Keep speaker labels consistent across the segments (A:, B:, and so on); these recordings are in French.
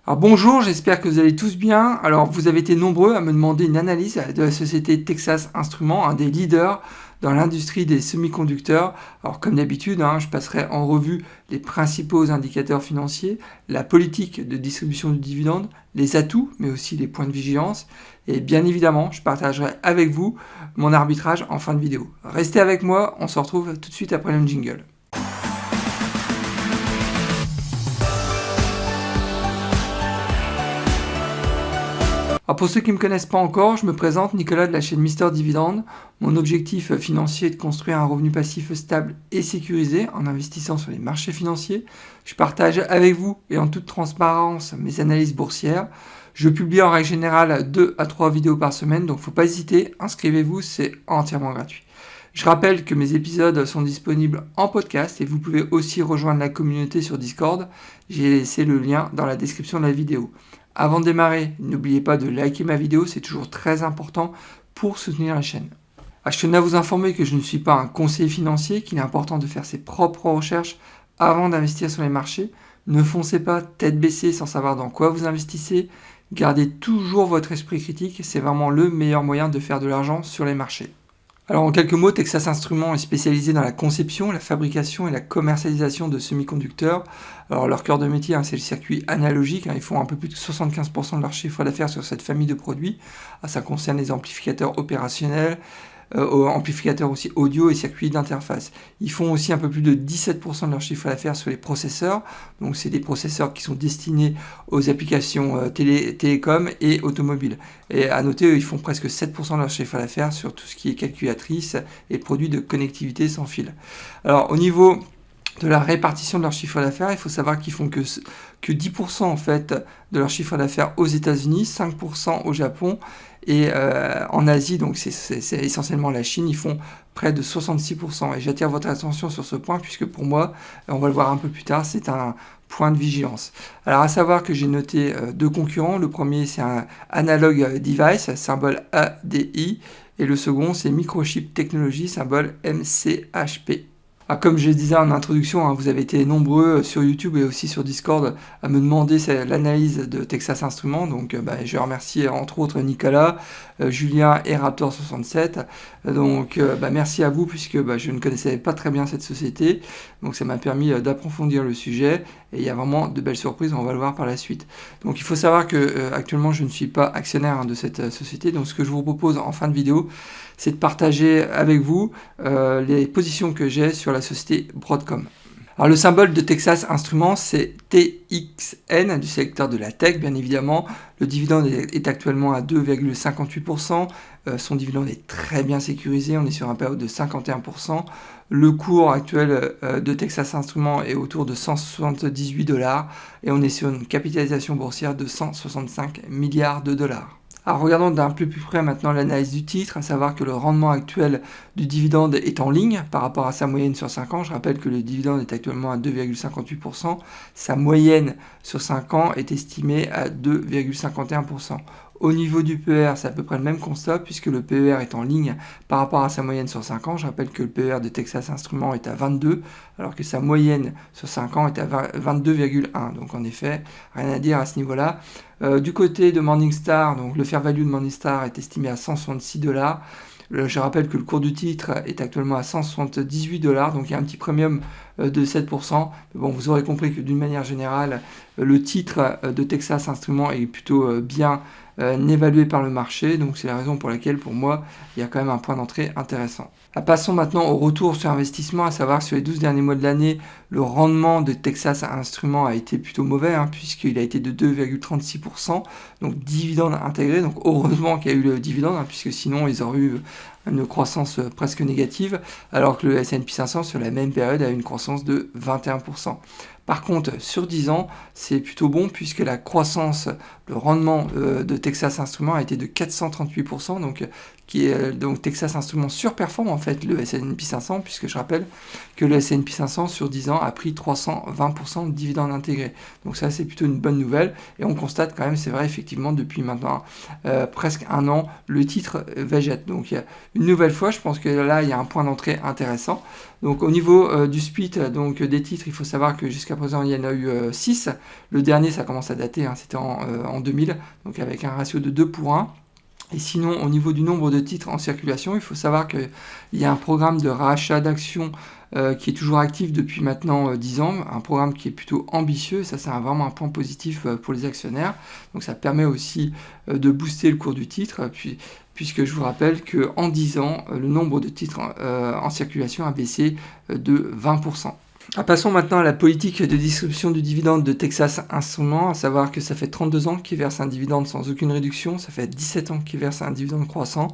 A: Alors bonjour, j'espère que vous allez tous bien. Alors vous avez été nombreux à me demander une analyse de la société Texas Instruments, un des leaders dans l'industrie des semi-conducteurs. Alors comme d'habitude, je passerai en revue les principaux indicateurs financiers, la politique de distribution du dividende, les atouts, mais aussi les points de vigilance. Et bien évidemment, je partagerai avec vous mon arbitrage en fin de vidéo. Restez avec moi, on se retrouve tout de suite après le jingle. Alors pour ceux qui ne me connaissent pas encore, je me présente Nicolas de la chaîne Mister Dividende. Mon objectif financier est de construire un revenu passif stable et sécurisé en investissant sur les marchés financiers. Je partage avec vous et en toute transparence mes analyses boursières. Je publie en règle générale 2 à 3 vidéos par semaine, donc il ne faut pas hésiter, inscrivez-vous, c'est entièrement gratuit. Je rappelle que mes épisodes sont disponibles en podcast et vous pouvez aussi rejoindre la communauté sur Discord. J'ai laissé le lien dans la description de la vidéo. Avant de démarrer, n'oubliez pas de liker ma vidéo, c'est toujours très important pour soutenir la chaîne. Je tenais à vous informer que je ne suis pas un conseiller financier, qu'il est important de faire ses propres recherches avant d'investir sur les marchés. Ne foncez pas tête baissée sans savoir dans quoi vous investissez. Gardez toujours votre esprit critique, c'est vraiment le meilleur moyen de faire de l'argent sur les marchés. Alors en quelques mots, Texas Instruments est spécialisé dans la conception, la fabrication et la commercialisation de semi-conducteurs. Alors leur cœur de métier, c'est le circuit analogique. Ils font un peu plus de 75% de leur chiffre d'affaires sur cette famille de produits. Ça concerne les amplificateurs opérationnels, amplificateurs aussi audio et circuits d'interface. Ils font aussi un peu plus de 17% de leur chiffre d'affaires sur les processeurs. Donc c'est des processeurs qui sont destinés aux applications télécom et automobiles. Et à noter, ils font presque 7% de leur chiffre d'affaires sur tout ce qui est calculatrice et produits de connectivité sans fil. Alors au niveau de la répartition de leur chiffre d'affaires, il faut savoir qu'ils font que 10% en fait de leur chiffre d'affaires aux États-Unis, 5% au Japon et en Asie, donc c'est essentiellement la Chine, ils font près de 66%. Et j'attire votre attention sur ce point puisque pour moi, on va le voir un peu plus tard, c'est un point de vigilance. Alors à savoir que j'ai noté 2 concurrents. Le premier c'est un Analog Device, symbole ADI, et le second c'est Microchip Technology, symbole MCHP. Comme je le disais en introduction, vous avez été nombreux sur YouTube et aussi sur Discord à me demander l'analyse de Texas Instruments. Donc je remercie entre autres Nicolas, Julien et Raptor67. Donc merci à vous puisque je ne connaissais pas très bien cette société. Donc ça m'a permis d'approfondir le sujet et il y a vraiment de belles surprises, on va le voir par la suite. Donc il faut savoir que actuellement je ne suis pas actionnaire de cette société. Donc ce que je vous propose en fin de vidéo, c'est de partager avec vous les positions que j'ai sur la société Broadcom. Alors le symbole de Texas Instruments, c'est TXN du secteur de la tech, bien évidemment. Le dividende est actuellement à 2,58%. Son dividende est très bien sécurisé, on est sur un période de 51%. Le cours actuel de Texas Instruments est autour de 178 $ et on est sur une capitalisation boursière de 165 milliards de dollars. Alors regardons d'un peu plus près maintenant l'analyse du titre, à savoir que le rendement actuel du dividende est en ligne par rapport à sa moyenne sur 5 ans. Je rappelle que le dividende est actuellement à 2,58%. Sa moyenne sur 5 ans est estimée à 2,51%. Au niveau du PER, c'est à peu près le même constat puisque le PER est en ligne par rapport à sa moyenne sur 5 ans. Je rappelle que le PER de Texas Instruments est à 22 alors que sa moyenne sur 5 ans est à 22,1. Donc en effet, rien à dire à ce niveau-là. Du côté de Morningstar, donc le fair value de Morningstar est estimé à 166 $. Je rappelle que le cours du titre est actuellement à 178 $, donc il y a un petit premium de 7%. Mais bon, vous aurez compris que d'une manière générale, le titre de Texas Instruments est plutôt bien évalué par le marché, donc c'est la raison pour laquelle pour moi il y a quand même un point d'entrée intéressant. Passons maintenant au retour sur investissement, à savoir que sur les 12 derniers mois de l'année, le rendement de Texas Instruments a été plutôt mauvais, puisqu'il a été de 2,36%, donc dividende intégré, donc heureusement qu'il y a eu le dividende, puisque sinon ils auraient eu une croissance presque négative, alors que le S&P 500 sur la même période a eu une croissance de 21%. Par contre, sur 10 ans, c'est plutôt bon puisque la croissance, le rendement de Texas Instruments a été de 438%, donc qui est donc Texas Instruments surperforme en fait le S&P 500, puisque je rappelle que le S&P 500 sur 10 ans a pris 320% de dividendes intégrés. Donc ça, c'est plutôt une bonne nouvelle. Et on constate quand même, c'est vrai, effectivement, depuis maintenant presque un an, le titre végète. Donc une nouvelle fois, je pense que là, il y a un point d'entrée intéressant. Donc au niveau du split donc, des titres, il faut savoir que jusqu'à présent, il y en a eu 6. Le dernier, ça commence à dater, hein, c'était en 2000, donc avec un ratio de 2:1. Et sinon, au niveau du nombre de titres en circulation, il faut savoir qu'il y a un programme de rachat d'actions qui est toujours actif depuis maintenant 10 ans, un programme qui est plutôt ambitieux, ça c'est vraiment un point positif pour les actionnaires. Donc ça permet aussi de booster le cours du titre, puisque je vous rappelle qu'en 10 ans, le nombre de titres en circulation a baissé de 20%. Passons maintenant à la politique de distribution du dividende de Texas Instruments, à savoir que ça fait 32 ans qu'ils versent un dividende sans aucune réduction, ça fait 17 ans qu'ils versent un dividende croissant.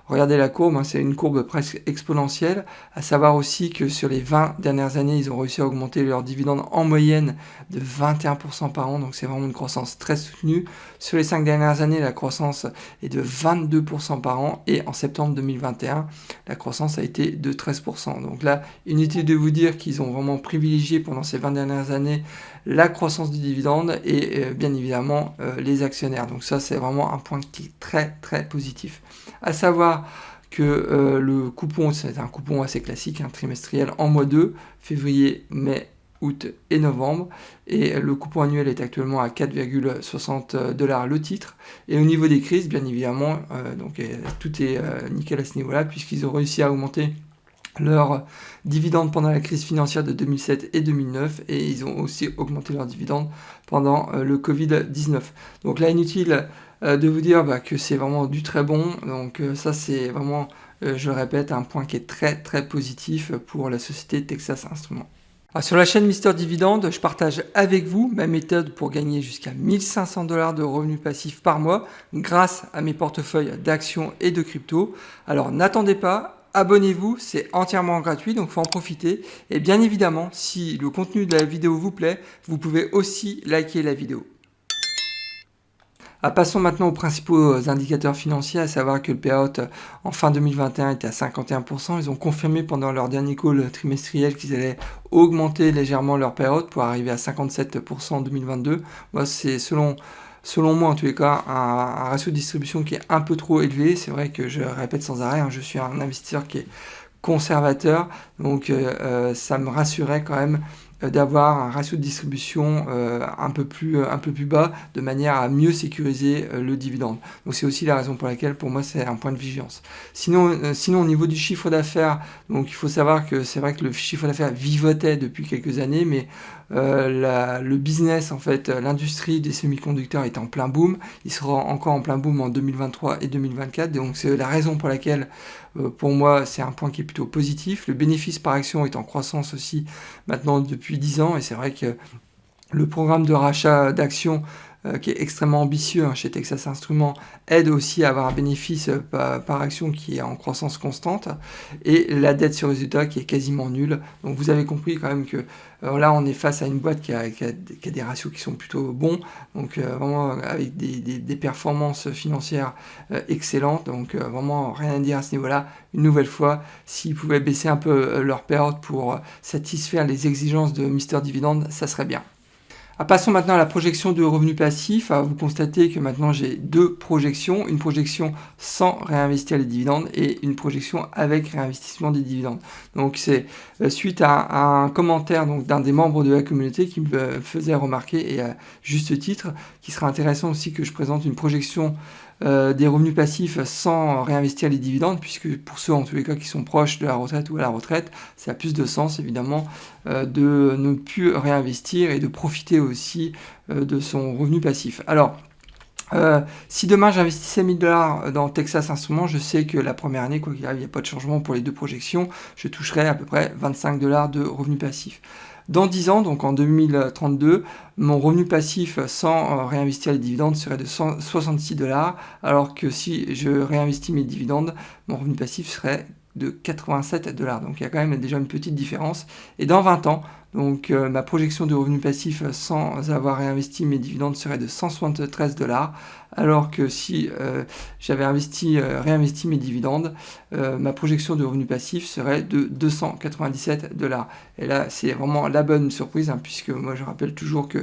A: Regardez la courbe, hein, c'est une courbe presque exponentielle, à savoir aussi que sur les 20 dernières années, ils ont réussi à augmenter leur dividende en moyenne de 21% par an, donc c'est vraiment une croissance très soutenue. Sur les 5 dernières années, la croissance est de 22% par an, et en septembre 2021, la croissance a été de 13%. Donc là, inutile de vous dire qu'ils ont vraiment privilégié pendant ces 20 dernières années la croissance du dividende et bien évidemment les actionnaires. Donc ça, c'est vraiment un point qui est très très positif. À savoir que le coupon, c'est un coupon assez classique, un trimestriel en mois 2, février, mai, août et novembre, et le coupon annuel est actuellement à 4,60$ le titre. Et au niveau des crises, bien évidemment, tout est nickel à ce niveau-là, puisqu'ils ont réussi à augmenter leur dividende pendant la crise financière de 2007 et 2009, et ils ont aussi augmenté leur dividende pendant le Covid-19. Donc là, inutile de vous dire que c'est vraiment du très bon. Donc ça, c'est vraiment, je le répète, un point qui est très très positif pour la société Texas Instruments. Alors, sur la chaîne Mister Dividende, je partage avec vous ma méthode pour gagner jusqu'à 1500$ de revenus passifs par mois grâce à mes portefeuilles d'actions et de crypto. Alors n'attendez pas. Abonnez-vous, c'est entièrement gratuit, donc il faut en profiter. Et bien évidemment, si le contenu de la vidéo vous plaît, vous pouvez aussi liker la vidéo. Passons maintenant aux principaux indicateurs financiers, à savoir que le payout en fin 2021 était à 51%. Ils ont confirmé pendant leur dernier call trimestriel qu'ils allaient augmenter légèrement leur payout pour arriver à 57% en 2022. Moi, c'est selon moi, en tous les cas, un ratio de distribution qui est un peu trop élevé. C'est vrai que je répète sans arrêt, je suis un investisseur qui est conservateur, donc ça me rassurait quand même d'avoir un ratio de distribution un peu plus bas, de manière à mieux sécuriser le dividende. Donc c'est aussi la raison pour laquelle pour moi c'est un point de vigilance. Sinon au niveau du chiffre d'affaires, donc il faut savoir que c'est vrai que le chiffre d'affaires vivotait depuis quelques années, mais le business, en fait, l'industrie des semi-conducteurs est en plein boom. Il sera encore en plein boom en 2023 et 2024. Donc c'est la raison pour laquelle, pour moi, c'est un point qui est plutôt positif. Le bénéfice par action est en croissance aussi maintenant depuis 10 ans. Et c'est vrai que le programme de rachat d'actions qui est extrêmement ambitieux chez Texas Instruments, aide aussi à avoir un bénéfice par action qui est en croissance constante, et la dette sur résultat qui est quasiment nulle. Donc vous avez compris quand même que là on est face à une boîte qui a des ratios qui sont plutôt bons, donc vraiment avec des performances financières excellentes, donc vraiment rien à dire à ce niveau-là. Une nouvelle fois, s'ils pouvaient baisser un peu leur payout pour satisfaire les exigences de Mister Dividende, ça serait bien. Passons maintenant à la projection de revenus passifs. Vous constatez que maintenant j'ai deux projections, une projection sans réinvestir les dividendes et une projection avec réinvestissement des dividendes. Donc c'est suite à un commentaire d'un des membres de la communauté qui me faisait remarquer, et à juste titre, qu'il serait intéressant aussi que je présente une projection des revenus passifs sans réinvestir les dividendes, puisque pour ceux en tous les cas qui sont proches de la retraite ou à la retraite, ça a plus de sens évidemment de ne plus réinvestir et de profiter aussi de son revenu passif. Alors, si demain j'investissais 1000$ dans Texas Instruments, je sais que la première année, quoi qu'il arrive, il n'y a pas de changement pour les deux projections, je toucherai à peu près 25$ de revenus passifs. Dans 10 ans, donc en 2032, mon revenu passif sans réinvestir les dividendes serait de 66$, alors que si je réinvestis mes dividendes, mon revenu passif serait de 87$. Donc il y a quand même déjà une petite différence. Et dans 20 ans, Donc ma projection de revenus passifs sans avoir réinvesti mes dividendes serait de 173 $, alors que si j'avais réinvesti mes dividendes, ma projection de revenus passifs serait de 297 $. Et là, c'est vraiment la bonne surprise, hein, puisque moi je rappelle toujours que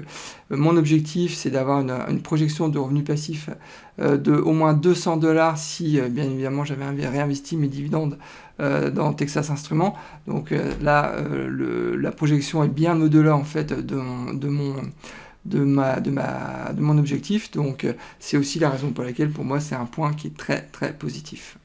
A: mon objectif, c'est d'avoir une projection de revenus passifs de au moins 200 $ si, bien évidemment, j'avais réinvesti mes dividendes dans Texas Instruments. Donc là, la projection est bien au-delà en fait de mon objectif. Donc c'est aussi la raison pour laquelle pour moi c'est un point qui est très très positif.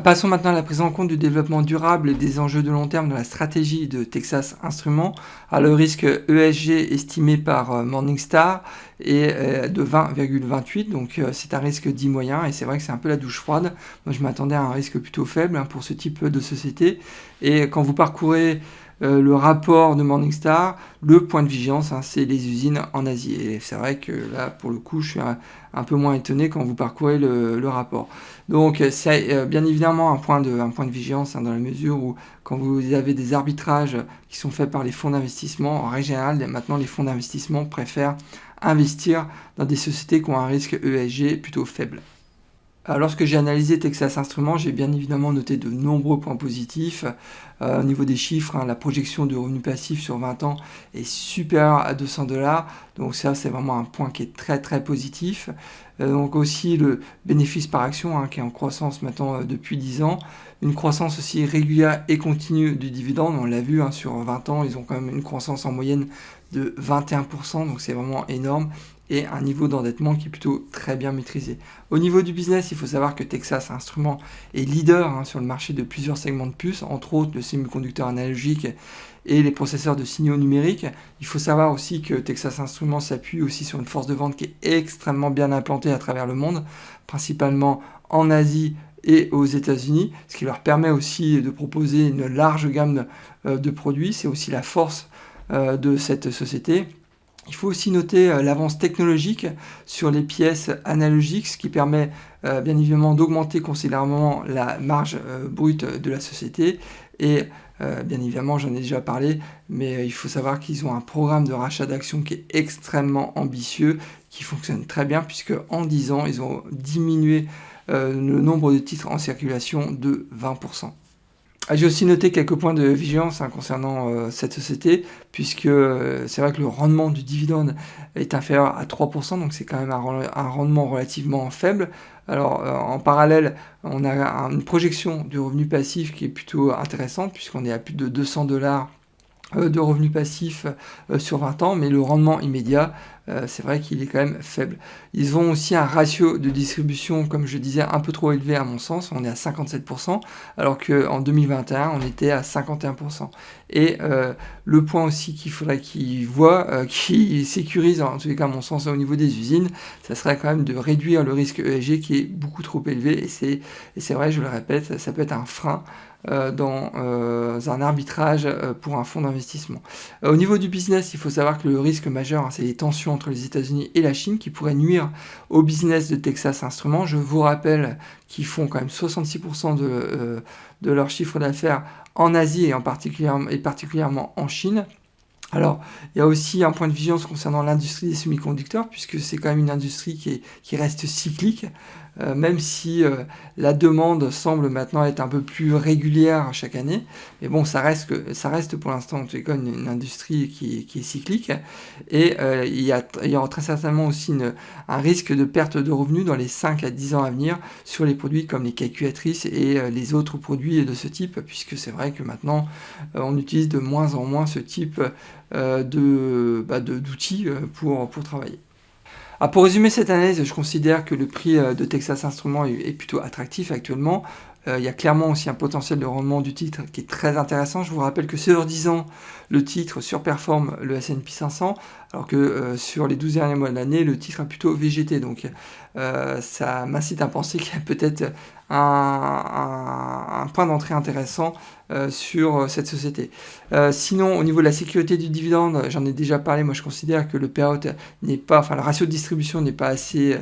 A: Passons maintenant à la prise en compte du développement durable et des enjeux de long terme dans la stratégie de Texas Instruments. Alors, le risque ESG estimé par Morningstar est de 20,28, donc c'est un risque dit moyen, et c'est vrai que c'est un peu la douche froide. Moi je m'attendais à un risque plutôt faible, hein, pour ce type de société. Et quand vous parcourez le rapport de Morningstar, le point de vigilance, hein, c'est les usines en Asie. Et c'est vrai que là, pour le coup, je suis un peu moins étonné quand vous parcourez le rapport. Donc c'est bien évidemment un point de vigilance, hein, dans la mesure où quand vous avez des arbitrages qui sont faits par les fonds d'investissement, en règle générale, maintenant les fonds d'investissement préfèrent investir dans des sociétés qui ont un risque ESG plutôt faible. Lorsque j'ai analysé Texas Instruments, j'ai bien évidemment noté de nombreux points positifs. Au niveau des chiffres, hein, la projection de revenus passifs sur 20 ans est supérieure à 200 $. Donc ça, c'est vraiment un point qui est très très positif. Donc aussi le bénéfice par action, hein, qui est en croissance maintenant depuis 10 ans. Une croissance aussi régulière et continue du dividende. On l'a vu, hein, sur 20 ans, ils ont quand même une croissance en moyenne de 21%. Donc c'est vraiment énorme. Et un niveau d'endettement qui est plutôt très bien maîtrisé. Au niveau du business, il faut savoir que Texas Instruments est leader, hein, sur le marché de plusieurs segments de puces, entre autres le semi-conducteur analogique et les processeurs de signaux numériques. Il faut savoir aussi que Texas Instruments s'appuie aussi sur une force de vente qui est extrêmement bien implantée à travers le monde, principalement en Asie et aux États-Unis, ce qui leur permet aussi de proposer une large gamme de produits. C'est aussi la force de cette société. Il faut aussi noter l'avance technologique sur les pièces analogiques, ce qui permet bien évidemment d'augmenter considérablement la marge brute de la société. Et bien évidemment, j'en ai déjà parlé, mais il faut savoir qu'ils ont un programme de rachat d'actions qui est extrêmement ambitieux, qui fonctionne très bien, puisque en 10 ans, ils ont diminué le nombre de titres en circulation de 20%. J'ai aussi noté quelques points de vigilance, hein, concernant cette société, puisque c'est vrai que le rendement du dividende est inférieur à 3%, donc c'est quand même un rendement relativement faible. Alors en parallèle, on a une projection du revenu passif qui est plutôt intéressante, puisqu'on est à plus de 200 $ de revenus passifs sur 20 ans, mais le rendement immédiat, c'est vrai qu'il est quand même faible. Ils ont aussi un ratio de distribution, comme je disais, un peu trop élevé à mon sens. On est à 57%, alors qu'en 2021, on était à 51%. Et le point aussi qu'il faudrait qu'ils voient, qui sécurise, en tous les cas à mon sens, au niveau des usines, ça serait quand même de réduire le risque ESG qui est beaucoup trop élevé. Et c'est vrai, je le répète, ça peut être un frein dans un arbitrage pour un fonds d'investissement. Au niveau du business, il faut savoir que le risque majeur, hein, c'est les tensions entre les États-Unis et la Chine qui pourraient nuire au business de Texas Instruments. Je vous rappelle qu'ils font quand même 66% de leur chiffre d'affaires en Asie et particulièrement en Chine. Alors, il y a aussi un point de vigilance concernant l'industrie des semi-conducteurs, puisque c'est quand même une industrie qui reste cyclique, même si la demande semble maintenant être un peu plus régulière chaque année. Mais bon, ça reste pour l'instant en tout cas une industrie qui est cyclique. Et il y aura très certainement aussi un risque de perte de revenus dans les 5 à 10 ans à venir sur les produits comme les calculatrices et les autres produits de ce type, puisque c'est vrai que maintenant, on utilise de moins en moins ce type d'outils pour travailler. Pour résumer cette analyse, je considère que le prix de Texas Instruments est plutôt attractif actuellement. Il y a clairement aussi un potentiel de rendement du titre qui est très intéressant. Je vous rappelle que sur 10 ans, le titre surperforme le S&P 500, alors que sur les 12 derniers mois de l'année, le titre a plutôt végété. Donc ça m'incite à penser qu'il y a peut-être un point d'entrée intéressant sur cette société. Sinon, au niveau de la sécurité du dividende, j'en ai déjà parlé. Moi, je considère que le payout le ratio de distribution n'est pas assez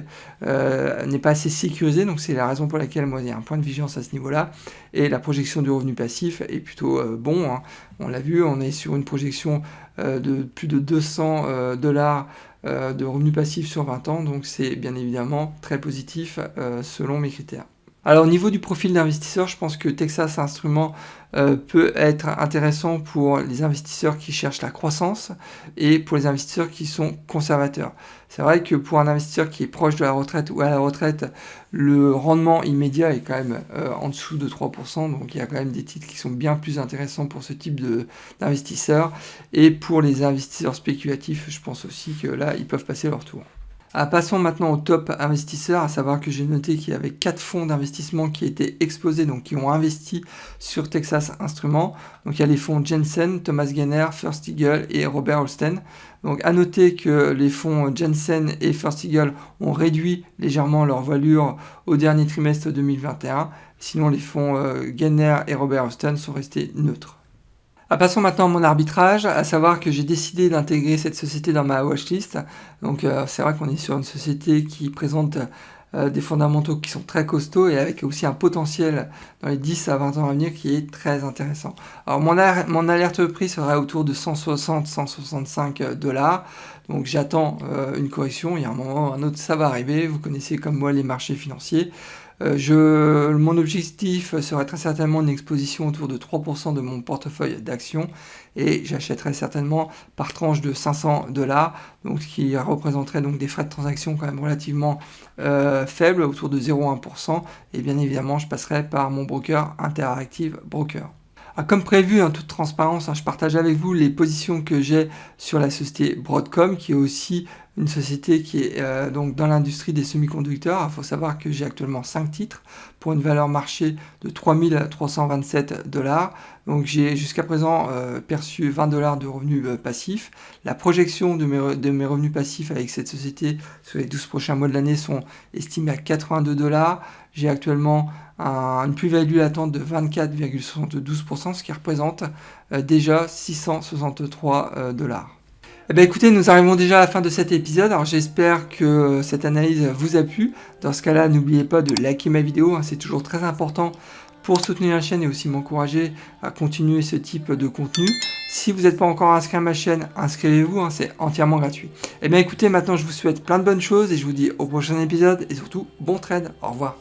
A: sécurisé. Donc, c'est la raison pour laquelle moi, il y a un point de vigilance à ce ce niveau-là. Et la projection du revenu passif est plutôt bon, hein. On l'a vu, on est sur une projection de plus de 200 dollars de revenus passifs sur 20 ans, donc c'est bien évidemment très positif selon mes critères. Alors au niveau du profil d'investisseur, je pense que Texas Instruments peut être intéressant pour les investisseurs qui cherchent la croissance et pour les investisseurs qui sont conservateurs. C'est vrai que pour un investisseur qui est proche de la retraite ou à la retraite, le rendement immédiat est quand même en dessous de 3%, donc il y a quand même des titres qui sont bien plus intéressants pour ce type d'investisseurs. Et pour les investisseurs spéculatifs, je pense aussi que là, ils peuvent passer leur tour. Passons maintenant au top investisseurs, à savoir que j'ai noté qu'il y avait 4 fonds d'investissement qui étaient exposés, donc qui ont investi sur Texas Instruments. Donc il y a les fonds Jensen, Thomas Gener, First Eagle et Robert Holsten. Donc à noter que les fonds Jensen et First Eagle ont réduit légèrement leur voilure au dernier trimestre 2021. Sinon les fonds Gener et Robert Holsten sont restés neutres. Passons maintenant à mon arbitrage, à savoir que j'ai décidé d'intégrer cette société dans ma watchlist. Donc c'est vrai qu'on est sur une société qui présente des fondamentaux qui sont très costauds et avec aussi un potentiel dans les 10 à 20 ans à venir qui est très intéressant. Alors mon alerte prix serait autour de 160-165 dollars. Donc j'attends une correction, il y a un moment ou un autre ça va arriver, vous connaissez comme moi les marchés financiers. Mon objectif serait très certainement une exposition autour de 3% de mon portefeuille d'actions et j'achèterai certainement par tranche de 500 dollars, donc ce qui représenterait donc des frais de transaction quand même relativement faibles, autour de 0,1%, et bien évidemment je passerai par mon broker Interactive Broker. Comme prévu, en toute transparence, je partage avec vous les positions que j'ai sur la société Broadcom, qui est aussi une société qui est donc dans l'industrie des semi-conducteurs. Il faut savoir que j'ai actuellement 5 titres pour une valeur marché de 3 327 dollars. Donc j'ai jusqu'à présent perçu 20 dollars de revenus passifs. La projection de mes revenus passifs avec cette société sur les 12 prochains mois de l'année sont estimés à 82 dollars. J'ai actuellement une plus-value latente de 24,72%, ce qui représente déjà 663 dollars. Eh bien, écoutez, nous arrivons déjà à la fin de cet épisode. Alors j'espère que cette analyse vous a plu. Dans ce cas-là, n'oubliez pas de liker ma vidéo, c'est toujours très important pour soutenir la chaîne et aussi m'encourager à continuer ce type de contenu. Si vous n'êtes pas encore inscrit à ma chaîne, inscrivez-vous, c'est entièrement gratuit. Eh bien écoutez, maintenant je vous souhaite plein de bonnes choses et je vous dis au prochain épisode et surtout bon trade. Au revoir.